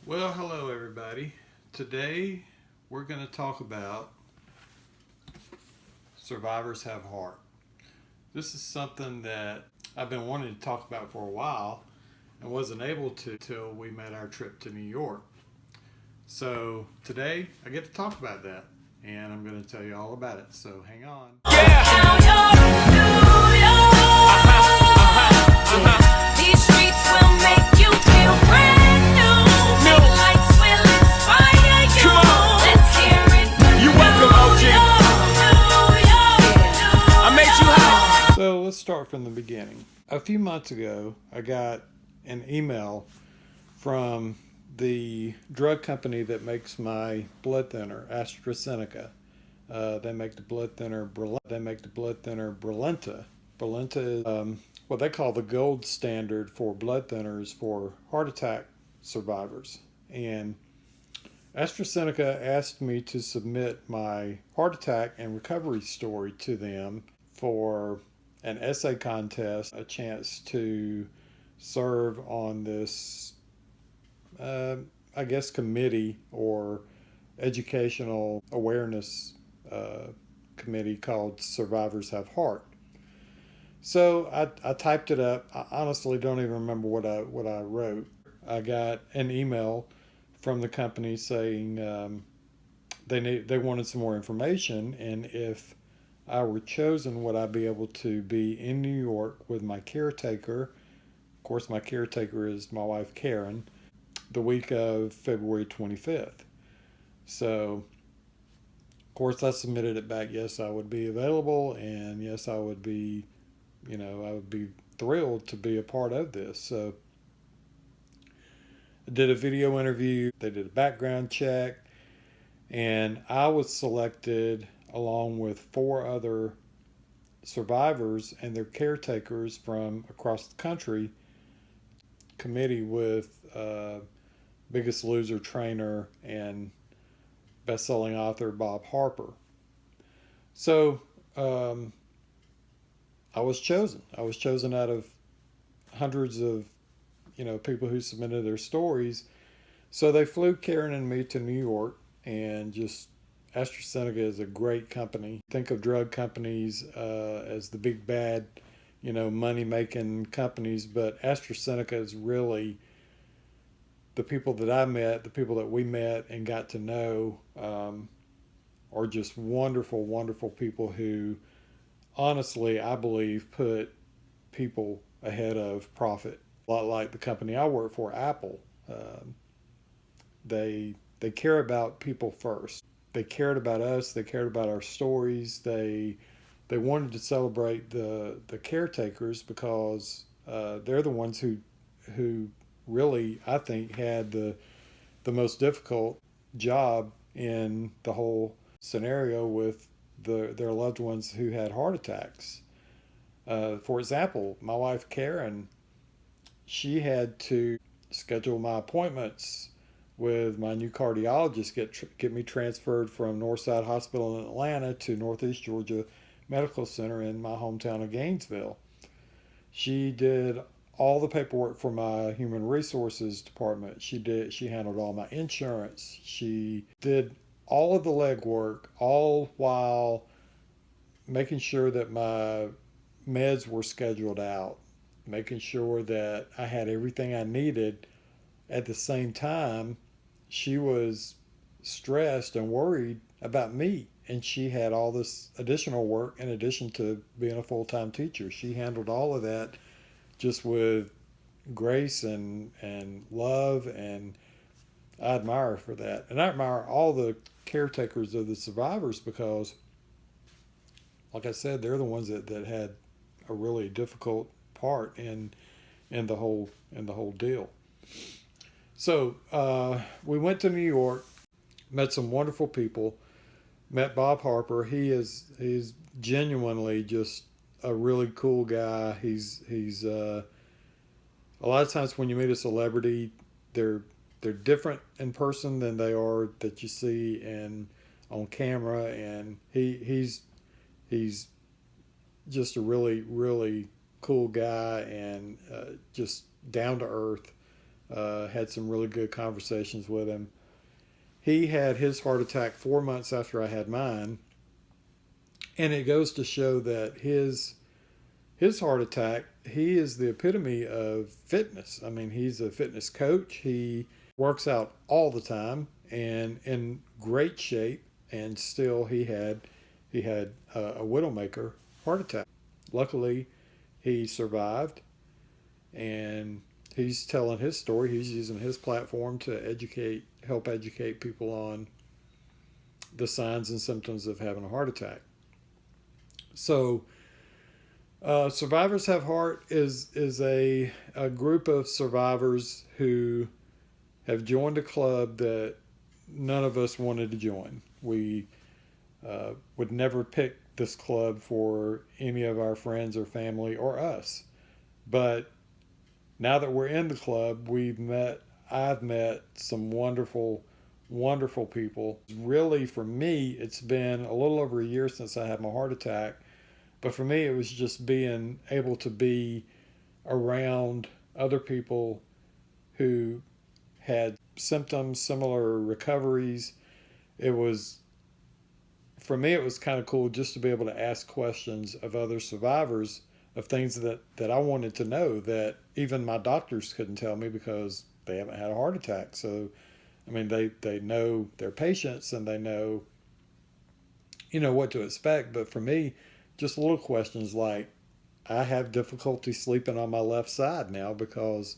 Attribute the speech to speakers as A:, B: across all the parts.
A: Well, hello everybody. Today we're going to talk about Survivors Have Heart. This is something that I've been wanting to talk about for a while and wasn't able to till we made our trip to New York. So today I get to talk about that and I'm going to tell you all about it. So hang on.
B: These streets will make you feel brand new. Big lights will inspire you. Let's hear it.
C: You're welcome, OG. I made you hot.
A: So let's start from the beginning. A few months ago, I got an email from the drug company that makes my blood thinner, AstraZeneca. They make the blood thinner Brilinta. Brilinta is what they call the gold standard for blood thinners for heart attack survivors. And AstraZeneca asked me to submit my heart attack and recovery story to them for an essay contest, a chance to serve on this, I guess, committee or educational awareness committee called Survivors Have Heart. So I typed it up. I honestly don't even remember what I wrote. I got an email from the company saying they wanted some more information, and if I were chosen, would I be able to be in New York with my caretaker? Of course, my caretaker is my wife Karen. The week of February 25th. So, of course, I submitted it back. Yes, I would be available, and yes, I would be, I would be thrilled to be a part of this. So, I did a video interview. They did a background check, and I was selected along with 4 other survivors and their caretakers from across the country. Committee with Biggest Loser trainer and best-selling author Bob Harper. So I was chosen. I was chosen out of hundreds of people who submitted their stories. So they flew Karen and me to New York, and just AstraZeneca is a great company. Think of drug companies as the big bad, money-making companies, but AstraZeneca is really the people that I met, the people that we met and got to know, are just wonderful, wonderful people who, honestly, I believe put people ahead of profit. A lot like the company I work for, Apple. They care about people first. They cared about us. They cared about our stories. They wanted to celebrate the caretakers because they're the ones who really, I think, had the most difficult job in the whole scenario with their loved ones who had heart attacks. For example, my wife Karen, she had to schedule my appointments with my new cardiologist, get me transferred from Northside Hospital in Atlanta to Northeast Georgia Medical Center in my hometown of Gainesville. She did all the paperwork for my human resources department. She handled all my insurance. She did all of the legwork, all while making sure that my meds were scheduled out, making sure that I had everything I needed. At the same time, she was stressed and worried about me, and she had all this additional work in addition to being a full-time teacher. She handled all of that just with grace and love, and I admire her for that. And I admire all the caretakers of the survivors because, like I said, they're the ones that had a really difficult part in the whole deal. So we went to New York, met some wonderful people, met Bob Harper. He's genuinely just a really cool guy. He's a lot of times when you meet a celebrity, they're different in person than they are that you see on camera, and he's just a really, really cool guy and just down to earth. Had some really good conversations with him. He had his heart attack 4 months after I had mine, and it goes to show that his heart attack, he is the epitome of fitness. I mean, he's a fitness coach. He works out all the time and in great shape, and still he had a widowmaker heart attack. Luckily, he survived, and he's telling his story. He's using his platform to help educate people on the signs and symptoms of having a heart attack. So, Survivors Have Heart is a group of survivors who have joined a club that none of us wanted to join. We would never pick this club for any of our friends or family or us. But now that we're in the club, I've met some wonderful, wonderful people. Really, for me, it's been a little over a year since I had my heart attack. But for me, it was just being able to be around other people who had symptoms, similar recoveries. For me, it was kind of cool just to be able to ask questions of other survivors of things that I wanted to know that even my doctors couldn't tell me because they haven't had a heart attack. So, I mean, they know their patients and they know, what to expect. But for me, just little questions like, I have difficulty sleeping on my left side now because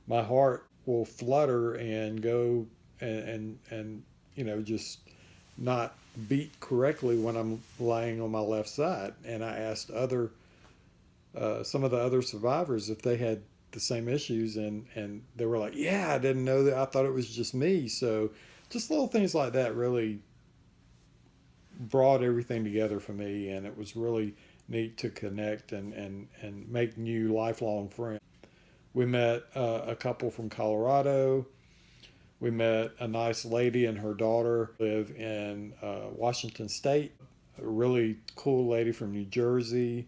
A: my heart will flutter and go and just not beat correctly when I'm lying on my left side. And I asked some of the other survivors if they had the same issues, and they were like, yeah, I didn't know that. I thought it was just me. So just little things like that really brought everything together for me, and it was really neat to connect and make new lifelong friends. We met a couple from Colorado. We met a nice lady and her daughter live in Washington State, a really cool lady from New Jersey,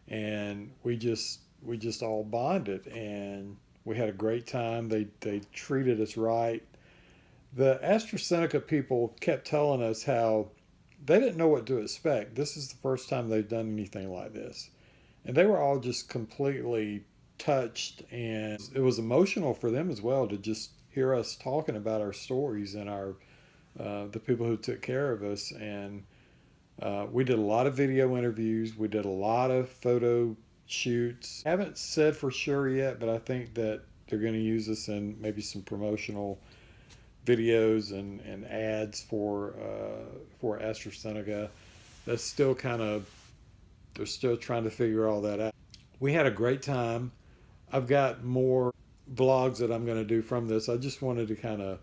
A: and we just all bonded and we had a great time. They treated us right. The AstraZeneca people kept telling us how they didn't know what to expect. This is the first time they've done anything like this. And they were all just completely touched, and it was emotional for them as well to just hear us talking about our stories and the people who took care of us. And we did a lot of video interviews. We did a lot of photo shoots. Haven't said for sure yet, but I think that they're going to use us in maybe some promotional videos and ads for AstraZeneca. That's still they're still trying to figure all that out. We had a great time. I've got more vlogs that I'm going to do from this. I just wanted to kind of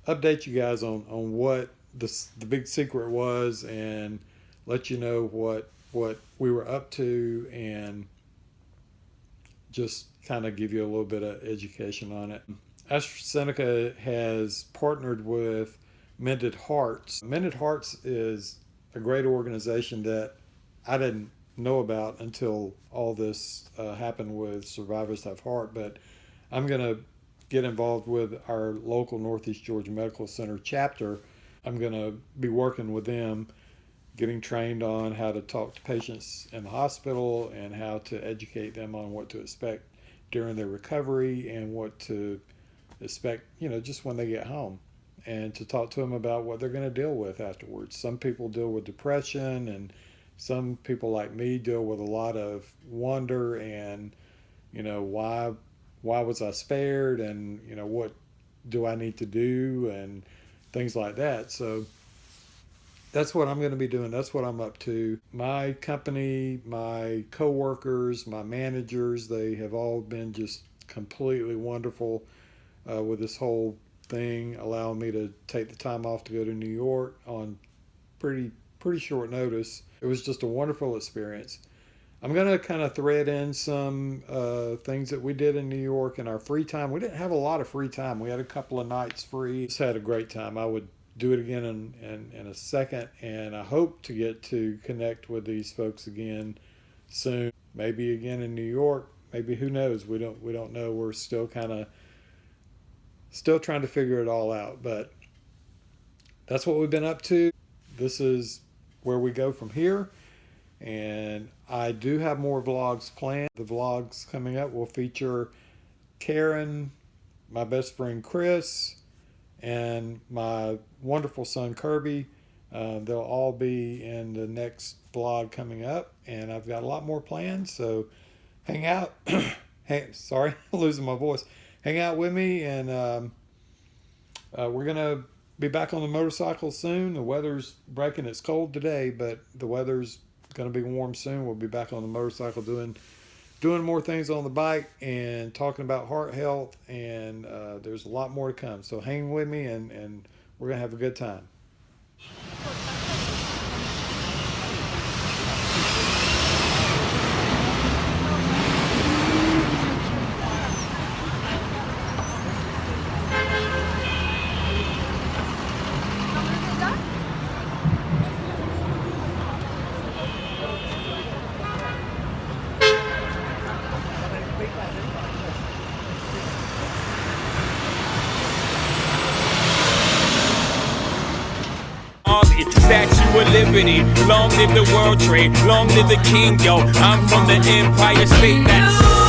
A: update you guys on what the big secret was and let you know what we were up to and just kind of give you a little bit of education on it. AstraZeneca has partnered with Mended Hearts. Mended Hearts is a great organization that I didn't know about until all this happened with Survivors Have Heart, but I'm going to get involved with our local Northeast Georgia Medical Center chapter. I'm going to be working with them, getting trained on how to talk to patients in the hospital and how to educate them on what to expect during their recovery and what to expect, just when they get home, and to talk to them about what they're going to deal with afterwards. Some people deal with depression, and some people like me deal with a lot of wonder and, why was I spared, and, what do I need to do, and things like that. So that's what I'm going to be doing. That's what I'm up to. My company, my coworkers, my managers, they have all been just completely wonderful with this whole thing, allowing me to take the time off to go to New York on pretty short notice. It was just a wonderful experience. I'm going to kind of thread in some things that we did in New York in our free time. We didn't have a lot of free time. We had a couple of nights free. Just had a great time. I would do it again in a second, and I hope to get to connect with these folks again soon. Maybe again in New York. Maybe, who knows? We don't know. We're still kind of Still trying to figure it all out, but that's what we've been up to. This is where we go from here. And I do have more vlogs planned. The vlogs coming up will feature Karen, my best friend Chris, and my wonderful son Kirby. They'll all be in the next vlog coming up, and I've got a lot more planned. So hang out. Hey, sorry, losing my voice. Hang out with me, and we're gonna be back on the motorcycle soon. The weather's breaking. It's cold today, but the weather's gonna be warm soon. We'll be back on the motorcycle doing more things on the bike and talking about heart health, and there's a lot more to come. So hang with me, and we're gonna have a good time.
C: Statue of Liberty, long live the World Trade, long live the King, yo. I'm from the Empire State. That's